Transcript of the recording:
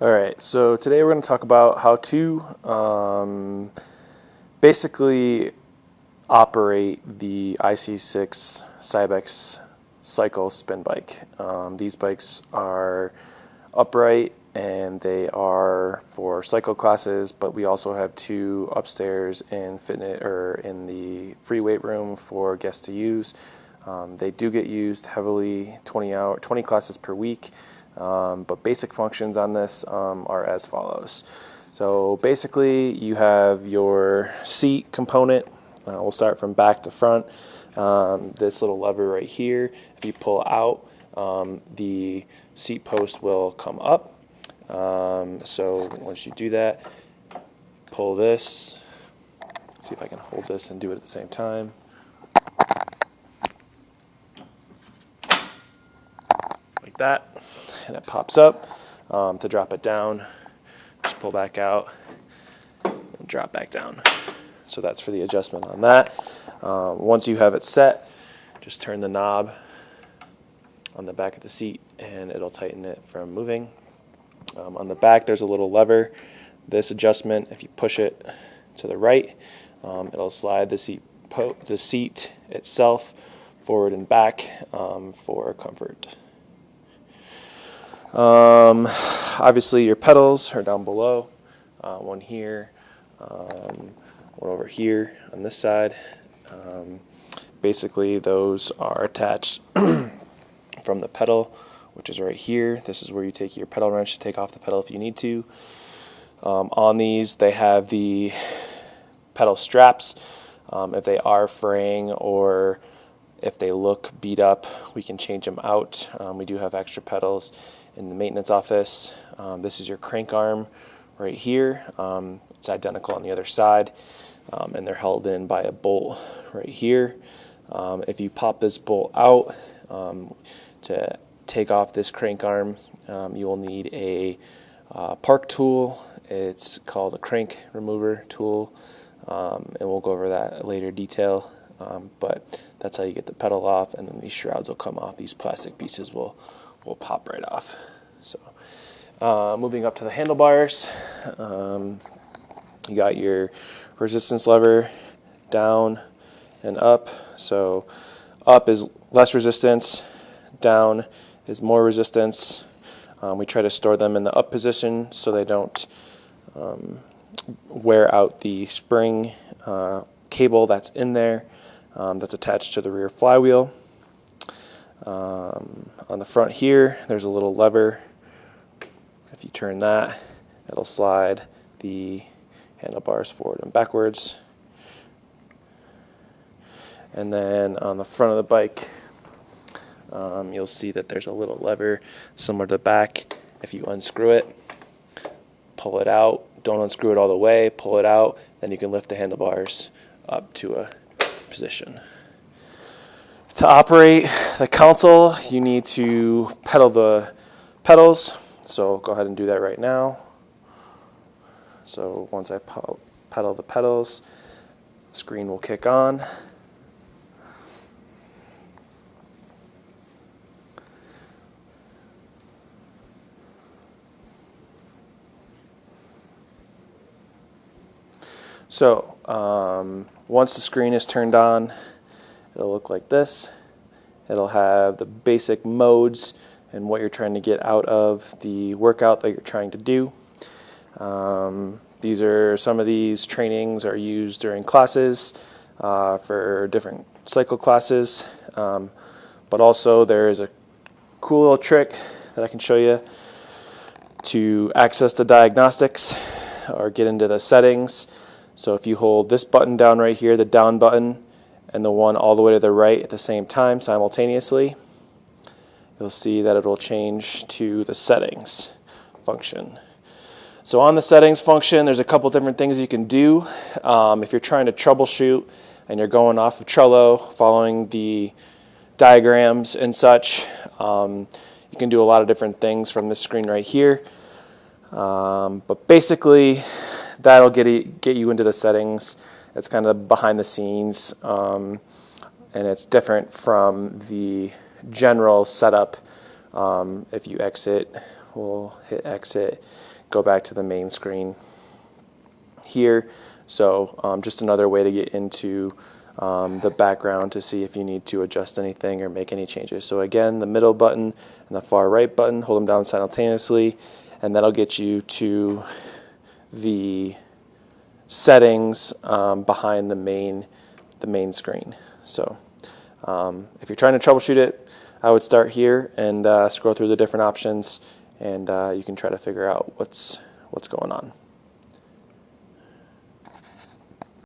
Alright, so today we're going to talk about how to basically operate the IC6 Cybex cycle spin bike. These bikes are upright and they are for cycle classes, but we also have two upstairs in fitness or in the free weight room for guests to use. They do get used heavily 20 classes per week. But basic functions on this are as follows. So basically you have your seat component. We'll start from back to front. This little lever right here, if you pull out, the seat post will come up. So once you do that, pull this. See if I can hold this and do it at the same time. Like that, and it pops up. To drop it down, just pull back out and drop back down. So that's for the adjustment on that. Once you have it set, just turn the knob on the back of the seat and it'll tighten it from moving. On the back there's a little lever. This adjustment, if you push it to the right, it'll slide the seat itself forward and back for comfort. Obviously your pedals are down below, one here, one over here on this side. Basically those are attached from the pedal, which is right here. This is where you take your pedal wrench to take off the pedal if you need to. On these they have the pedal straps. If they are fraying or if they look beat up, we can change them out. We do have extra pedals in the maintenance office. This is your crank arm right here. It's identical on the other side, and they're held in by a bolt right here. If you pop this bolt out to take off this crank arm, you will need a park tool. It's called a crank remover tool, and we'll go over that in later detail. But that's how you get the pedal off, and then these shrouds will come off. These plastic pieces will pop right off. So moving up to the handlebars, you got your resistance lever down and up. So up is less resistance, down is more resistance. We try to store them in the up position so they don't wear out the spring cable that's in there, that's attached to the rear flywheel. On the front here, there's a little lever. If you turn that, it'll slide the handlebars forward and backwards. And then on the front of the bike, you'll see that there's a little lever similar to the back. If you unscrew it, pull it out. Don't unscrew it all the way, pull it out, then you can lift the handlebars up to a position. To operate the console, you need to pedal the pedals. So go ahead and do that right now. So once I pedal the pedals, the screen will kick on. So once the screen is turned on, it'll look like this. It'll have the basic modes and what you're trying to get out of the workout that you're trying to do. Some of these trainings are used during classes for different cycle classes. But also there is a cool little trick that I can show you to access the diagnostics or get into the settings. So if you hold this button down right here, the down button, and the one all the way to the right at the same time simultaneously, you'll see that it will change to the settings function. So on the settings function, there's a couple different things you can do. If you're trying to troubleshoot and you're going off of Trello, following the diagrams and such, you can do a lot of different things from this screen right here. But basically, that'll get you into the settings. It's kind of behind the scenes, and it's different from the general setup. If you exit we'll hit exit, go back to the main screen here. So just another way to get into the background to see if you need to adjust anything or make any changes. So again, the middle button and the far right button, hold them down simultaneously, and that'll get you to the settings behind the main screen. So if you're trying to troubleshoot it, I would start here and scroll through the different options, and you can try to figure out what's going on.